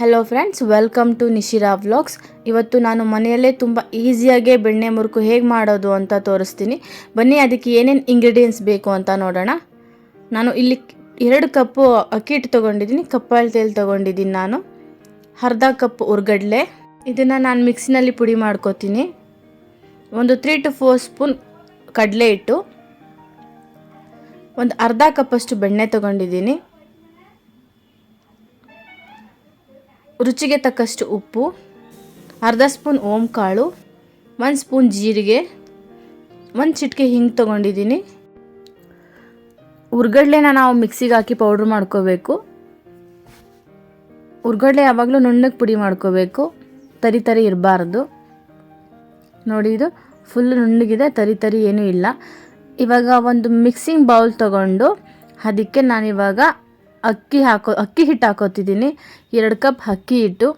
Hello friends, welcome to Nishira vlogs. ಇವತ್ತು ನಾನು ಮನೆಯಲ್ಲೇ ತುಂಬ ಈಸಿಯಾಗಿ ಬೆಣ್ಣೆ ಮುರುಕು ಹೇಗೆ ಮಾಡೋದು ಅಂತ ತೋರಿಸ್ತೀನಿ. ಬನ್ನಿ, ಅದಕ್ಕೆ ಏನೇನು ಇಂಗ್ರೀಡಿಯೆಂಟ್ಸ್ ಬೇಕು ಅಂತ ನೋಡೋಣ. ನಾನು ಇಲ್ಲಿ 2 ಕಪ್ಪು ಅಕ್ಕಿ ಹಿಟ್ಟು ತೊಗೊಂಡಿದ್ದೀನಿ, ಕಪ್ ಅಳತೆಯಲ್ಲಿ ತೊಗೊಂಡಿದ್ದೀನಿ. ನಾನು ಅರ್ಧ ಕಪ್ ಹುರ್ಗಡ್ಲೆ, ಇದನ್ನು ನಾನು ಮಿಕ್ಸಿನಲ್ಲಿ ಪುಡಿ ಮಾಡ್ಕೋತೀನಿ. ಒಂದು 3 to 4 ಸ್ಪೂನ್ ಕಡಲೆ ಹಿಟ್ಟು, ಒಂದು ಅರ್ಧ ಕಪ್ಪಷ್ಟು ಬೆಣ್ಣೆ ತೊಗೊಂಡಿದ್ದೀನಿ, ರುಚಿಗೆ ತಕ್ಕಷ್ಟು ಉಪ್ಪು, ಅರ್ಧ ಸ್ಪೂನ್ ಓಂ ಕಾಳು, 1 ಸ್ಪೂನ್ ಜೀರಿಗೆ, 1 ಚಿಟಿಕೆ ಹಿಂಗೆ ತೊಗೊಂಡಿದ್ದೀನಿ. ಹುರ್ಗಡ್ಲೆನ ನಾವು ಮಿಕ್ಸಿಗೆ ಹಾಕಿ ಪೌಡ್ರ್ ಮಾಡ್ಕೋಬೇಕು. ಹುರ್ಗಡ್ಲೆ ಯಾವಾಗಲೂ ನುಣ್ಣಗೆ ಪುಡಿ ಮಾಡ್ಕೋಬೇಕು, ತರಿ ತರಿ ಇರಬಾರ್ದು. ನೋಡಿ, ಇದು ಫುಲ್ ನುಣ್ಣಗಿದೆ, ತರಿ ತರಿ ಏನೂ ಇಲ್ಲ. ಇವಾಗ ಒಂದು ಮಿಕ್ಸಿಂಗ್ ಬೌಲ್ ತೊಗೊಂಡು ಅದಕ್ಕೆ ನಾನಿವಾಗ ಅಕ್ಕಿ ಹಿಟ್ಟು ಹಾಕೋತಿದ್ದೀನಿ. 2 ಕಪ್ ಅಕ್ಕಿ ಹಿಟ್ಟು.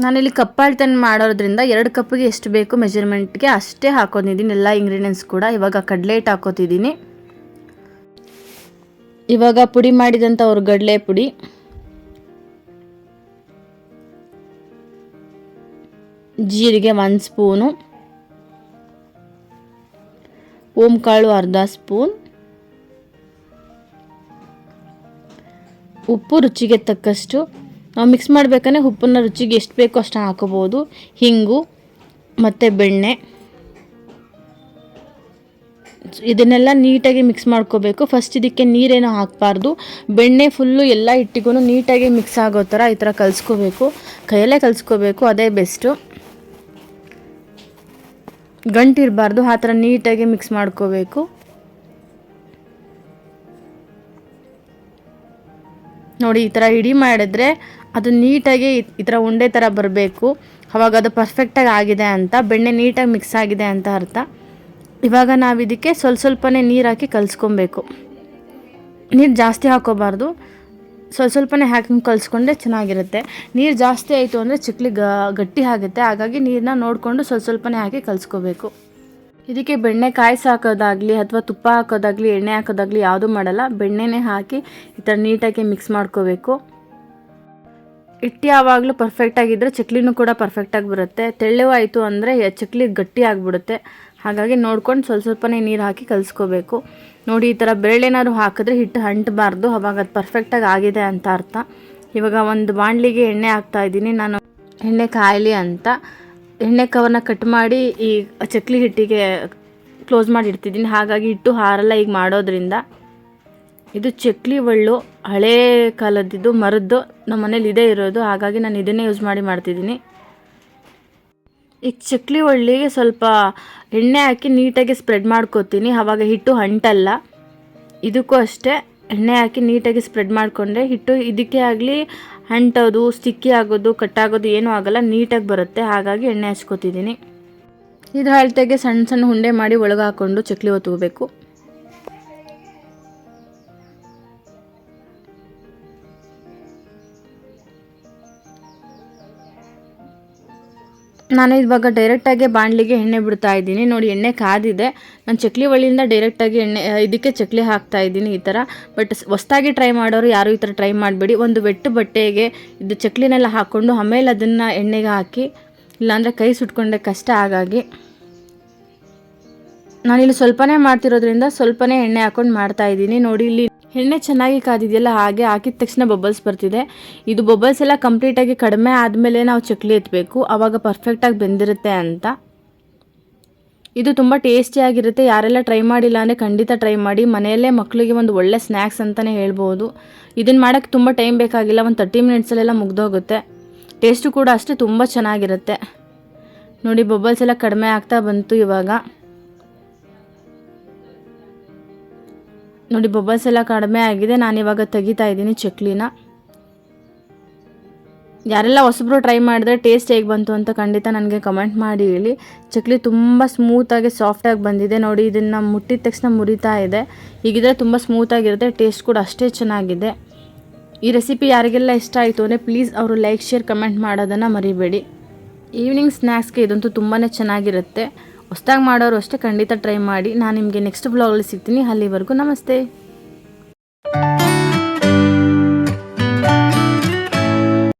ನಾನಿಲ್ಲಿ ಕಪ್ ಅಳತೆಯನ್ನು ಮಾಡೋದ್ರಿಂದ 2 ಕಪ್ಪಿಗೆ ಎಷ್ಟು ಬೇಕು ಮೆಜರ್ಮೆಂಟ್ಗೆ ಅಷ್ಟೇ ಹಾಕೊಂಡಿದ್ದೀನಿ, ಎಲ್ಲ ಇಂಗ್ರೀಡಿಯೆಂಟ್ಸ್ ಕೂಡ. ಇವಾಗ ಕಡಲೆ ಹಿಟ್ಟು ಹಾಕೋತಿದ್ದೀನಿ. ಇವಾಗ ಪುಡಿ ಮಾಡಿದಂಥ ಹುರ್ಗಡ್ಲೆ ಪುಡಿ, ಜೀರಿಗೆ 1 ಸ್ಪೂನು, ಓಂ ಕಾಳು ಅರ್ಧ ಸ್ಪೂನ್, ಉಪ್ಪು ರುಚಿಗೆ ತಕ್ಕಷ್ಟು. ನಾವು ಮಿಕ್ಸ್ ಮಾಡಬೇಕಂದ್ರೆ ಉಪ್ಪನ್ನು ರುಚಿಗೆ ಎಷ್ಟು ಬೇಕೋ ಅಷ್ಟು ಹಾಕೋಬೋದು. ಹಿಂಗು ಮತ್ತು ಬೆಣ್ಣೆ, ಇದನ್ನೆಲ್ಲ ನೀಟಾಗಿ ಮಿಕ್ಸ್ ಮಾಡ್ಕೋಬೇಕು. ಫಸ್ಟ್ ಇದಕ್ಕೆ ನೀರೇನೋ ಹಾಕಬಾರ್ದು. ಬೆಣ್ಣೆ ಫುಲ್ಲು ಎಲ್ಲ ಹಿಟ್ಟಿಗೂ ನೀಟಾಗಿ ಮಿಕ್ಸ್ ಆಗೋ ಥರ ಈ ಥರ ಕಲಿಸ್ಕೋಬೇಕು. ಕೈಯಲ್ಲೇ ಕಲಿಸ್ಕೋಬೇಕು, ಅದೇ ಬೆಸ್ಟು. ಗಂಟಿರಬಾರ್ದು, ಆ ಥರ ನೀಟಾಗಿ ಮಿಕ್ಸ್ ಮಾಡ್ಕೋಬೇಕು. ನೋಡಿ, ಈ ಥರ ಹಿಡಿ ಮಾಡಿದ್ರೆ ಅದು ನೀಟಾಗಿ ಈ ಥರ ಉಂಡೆ ಥರ ಬರಬೇಕು. ಆವಾಗ ಅದು ಪರ್ಫೆಕ್ಟಾಗಿ ಆಗಿದೆ ಅಂತ, ಬೆಣ್ಣೆ ನೀಟಾಗಿ ಮಿಕ್ಸ್ ಆಗಿದೆ ಅಂತ ಅರ್ಥ. ಇವಾಗ ನಾವು ಇದಕ್ಕೆ ಸ್ವಲ್ಪನೇ ನೀರು ಹಾಕಿ ಕಲಿಸ್ಕೊಬೇಕು. ನೀರು ಜಾಸ್ತಿ ಹಾಕೋಬಾರ್ದು, ಸ್ವಲ್ಪನೇ ಹಾಕಿ ಕಲಿಸ್ಕೊಂಡ್ರೆ ಚೆನ್ನಾಗಿರುತ್ತೆ. ನೀರು ಜಾಸ್ತಿ ಆಯಿತು ಅಂದರೆ ಚಕ್ಲಿ ಗಟ್ಟಿ ಆಗುತ್ತೆ. ಹಾಗಾಗಿ ನೀರನ್ನ ನೋಡಿಕೊಂಡು ಸ್ವಲ್ಪನೇ ಹಾಕಿ ಕಲಿಸ್ಕೋಬೇಕು. ಇದಕ್ಕೆ ಬೆಣ್ಣೆ ಕಾಯಿಸಿ ಹಾಕೋದಾಗಲಿ ಅಥವಾ ತುಪ್ಪ ಹಾಕೋದಾಗಲಿ ಎಣ್ಣೆ ಹಾಕೋದಾಗಲಿ ಯಾವುದೂ ಮಾಡಲ್ಲ. ಬೆಣ್ಣೆನೇ ಹಾಕಿ ಈ ಥರ ನೀಟಾಗಿ ಮಿಕ್ಸ್ ಮಾಡ್ಕೋಬೇಕು. ಹಿಟ್ಟು ಯಾವಾಗಲೂ ಪರ್ಫೆಕ್ಟಾಗಿದ್ದರೆ ಚಕ್ಲಿನೂ ಕೂಡ ಪರ್ಫೆಕ್ಟಾಗಿ ಬರುತ್ತೆ. ತೆಳ್ಳವಾಯಿತು ಅಂದರೆ ಚಕ್ಲಿ ಗಟ್ಟಿ ಆಗಿಬಿಡುತ್ತೆ. ಹಾಗಾಗಿ ನೋಡ್ಕೊಂಡು ಸ್ವಲ್ಪನೇ ನೀರು ಹಾಕಿ ಕಲಿಸ್ಕೋಬೇಕು. ನೋಡಿ, ಈ ಥರ ಬೆರಳೇನಾದ್ರು ಹಾಕಿದ್ರೆ ಹಿಟ್ಟು ಅಂಟಬಾರ್ದು, ಅವಾಗ ಅದು ಪರ್ಫೆಕ್ಟಾಗಿ ಆಗಿದೆ ಅಂತ ಅರ್ಥ. ಇವಾಗ ಒಂದು ಬಾಣಲಿಗೆ ಎಣ್ಣೆ ಹಾಕ್ತಾಯಿದ್ದೀನಿ. ನಾನು ಎಣ್ಣೆ ಕಾಯಲಿ ಅಂತ ಎಣ್ಣೆ ಕವರ್ನ ಕಟ್ ಮಾಡಿ ಈ ಚಕ್ಲಿ ಹಿಟ್ಟಿಗೆ ಕ್ಲೋಸ್ ಮಾಡಿ ಇಡ್ತಿದ್ದೀನಿ. ಹಾಗಾಗಿ ಹಿಟ್ಟು ಹಾರಲ್ಲ ಈಗ ಮಾಡೋದ್ರಿಂದ. ಇದು ಚಕ್ಲಿ ಒಳ್ಳು ಹಳೇ ಕಾಲದ್ದು ಮರದ್ದು, ನಮ್ಮ ಮನೇಲಿ ಇದೇ ಇರೋದು. ಹಾಗಾಗಿ ನಾನು ಇದನ್ನೇ ಯೂಸ್ ಮಾಡ್ತಿದ್ದೀನಿ. ಈ ಚಕ್ಲಿ ಒಳ್ಳಿಗೆ ಸ್ವಲ್ಪ ಎಣ್ಣೆ ಹಾಕಿ ನೀಟಾಗಿ ಸ್ಪ್ರೆಡ್ ಮಾಡ್ಕೋತೀನಿ, ಆವಾಗ ಹಿಟ್ಟು ಅಂಟಲ್ಲ. ಇದಕ್ಕೂ ಅಷ್ಟೇ, ಎಣ್ಣೆ ಹಾಕಿ ನೀಟಾಗಿ ಸ್ಪ್ರೆಡ್ ಮಾಡಿಕೊಂಡ್ರೆ ಹಿಟ್ಟು ಇದಕ್ಕೆ ಆಗಲಿ ಅಂಟೋದು, ಸ್ಟಿಕ್ಕಿ ಆಗೋದು, ಕಟ್ಟಾಗೋದು ಏನೂ ಆಗೋಲ್ಲ, ನೀಟಾಗಿ ಬರುತ್ತೆ. ಹಾಗಾಗಿ ಎಣ್ಣೆ ಹಚ್ಕೋತಿದ್ದೀನಿ. ಇದ್ರ ಅಳತೆಗೆ ಸಣ್ಣ ಸಣ್ಣ ಉಂಡೆ ಮಾಡಿ ಒಳಗೆ ಹಾಕ್ಕೊಂಡು ಚಕ್ಲಿ ಒತ್ಕೋಬೇಕು. ನಾನು ಇವಾಗ ಡೈರೆಕ್ಟಾಗಿ ಬಾಣಲಿಗೆ ಎಣ್ಣೆ ಬಿಡ್ತಾ ಇದ್ದೀನಿ. ನೋಡಿ, ಎಣ್ಣೆ ಕಾದಿದೆ. ನಾನು ಚಕ್ಲಿ ಒಳ್ಳಿಯಿಂದ ಡೈರೆಕ್ಟಾಗಿ ಇದಕ್ಕೆ ಚಕ್ಲಿ ಹಾಕ್ತಾ ಇದ್ದೀನಿ ಈ ಥರ. ಬಟ್ ಹೊಸ್ದಾಗಿ ಟ್ರೈ ಮಾಡೋರು ಯಾರು ಈ ಥರ ಟ್ರೈ ಮಾಡಬೇಡಿ. ಒಂದು ವೆಟ್ಟು ಬಟ್ಟೆಗೆ ಇದು ಚಕ್ಲಿನೆಲ್ಲ ಹಾಕ್ಕೊಂಡು ಆಮೇಲೆ ಅದನ್ನು ಎಣ್ಣೆಗೆ ಹಾಕಿ, ಇಲ್ಲಾಂದರೆ ಕೈ ಸುಟ್ಕೊಂಡೆ ಕಷ್ಟ. ಹಾಗಾಗಿ ನಾನಿಲ್ಲಿ ಸ್ವಲ್ಪನೇ ಮಾಡ್ತಿರೋದ್ರಿಂದ ಸ್ವಲ್ಪನೇ ಎಣ್ಣೆ ಹಾಕ್ಕೊಂಡು ಮಾಡ್ತಾಯಿದ್ದೀನಿ. ನೋಡಿ, ಇಲ್ಲಿ ಎಣ್ಣೆ ಚೆನ್ನಾಗಿ ಕಾದಿದೆಯಲ್ಲ, ಹಾಗೆ ಹಾಕಿದ ತಕ್ಷಣ ಬಬಲ್ಸ್ ಬರ್ತಿದೆ. ಇದು ಬಬಲ್ಸ್ ಎಲ್ಲ ಕಂಪ್ಲೀಟಾಗಿ ಕಡಿಮೆ ಆದಮೇಲೆ ನಾವು ಚಕ್ಲಿ ಎತ್ತಬೇಕು, ಆವಾಗ ಪರ್ಫೆಕ್ಟಾಗಿ ಬೆಂದಿರುತ್ತೆ ಅಂತ. ಇದು ತುಂಬ ಟೇಸ್ಟಿಯಾಗಿರುತ್ತೆ. ಯಾರೆಲ್ಲ ಟ್ರೈ ಮಾಡಿಲ್ಲ ಅಂದರೆ ಖಂಡಿತ ಟ್ರೈ ಮಾಡಿ. ಮನೆಯಲ್ಲೇ ಮಕ್ಕಳಿಗೆ ಒಂದು ಒಳ್ಳೆ ಸ್ನ್ಯಾಕ್ಸ್ ಅಂತಲೇ ಹೇಳ್ಬೋದು. ಇದನ್ನು ಮಾಡೋಕ್ಕೆ ತುಂಬ ಟೈಮ್ ಬೇಕಾಗಿಲ್ಲ, ಒಂದು 30 ಮಿನಿಟ್ಸಲ್ಲೆಲ್ಲ ಮುಗ್ದೋಗುತ್ತೆ. ಟೇಸ್ಟು ಕೂಡ ಅಷ್ಟೇ ತುಂಬ ಚೆನ್ನಾಗಿರುತ್ತೆ. ನೋಡಿ, ಬಬಲ್ಸ್ ಎಲ್ಲ ಕಡಿಮೆ ಆಗ್ತಾ ಬಂತು. ಇವಾಗ ನೋಡಿ, ಬಬಲ್ಸ್ ಎಲ್ಲ ಕಡಿಮೆ ಆಗಿದೆ. ನಾನಿವಾಗ ತೆಗಿತಾ ಇದ್ದೀನಿ ಚಕ್ಲಿನ. ಯಾರೆಲ್ಲ ಹೊಸಬ್ರು ಟ್ರೈ ಮಾಡಿದ್ರೆ ಟೇಸ್ಟ್ ಹೇಗೆ ಬಂತು ಅಂತ ಖಂಡಿತ ನನಗೆ ಕಮೆಂಟ್ ಮಾಡಿ ಹೇಳಿ. ಚಕ್ಲಿ ತುಂಬ ಸ್ಮೂತಾಗಿ ಸಾಫ್ಟಾಗಿ ಬಂದಿದೆ. ನೋಡಿ, ಇದನ್ನು ಮುಟ್ಟಿದ ತಕ್ಷಣ ಮುರಿತಾ ಇದೆ. ಹೀಗಿದ್ರೆ ತುಂಬ ಸ್ಮೂತಾಗಿರುತ್ತೆ, ಟೇಸ್ಟ್ ಕೂಡ ಅಷ್ಟೇ ಚೆನ್ನಾಗಿದೆ. ಈ ರೆಸಿಪಿ ಯಾರಿಗೆಲ್ಲ ಇಷ್ಟ ಆಯಿತು ಅಂದರೆ ಪ್ಲೀಸ್ ಅವರು ಲೈಕ್, ಶೇರ್, ಕಮೆಂಟ್ ಮಾಡೋದನ್ನು ಮರಿಬೇಡಿ. ಈವ್ನಿಂಗ್ ಸ್ನ್ಯಾಕ್ಸ್ಗೆ ಇದಂತೂ ತುಂಬಾ ಚೆನ್ನಾಗಿರುತ್ತೆ. ಹೊಸ್ದಾಗಿ ಮಾಡೋರು ಅಷ್ಟೇ ಖಂಡಿತ ಟ್ರೈ ಮಾಡಿ. ನಾನು ನಿಮಗೆ ನೆಕ್ಸ್ಟ್ ಬ್ಲಾಗಲ್ಲಿ ಸಿಗ್ತೀನಿ. ಅಲ್ಲಿವರೆಗೂ ನಮಸ್ತೆ.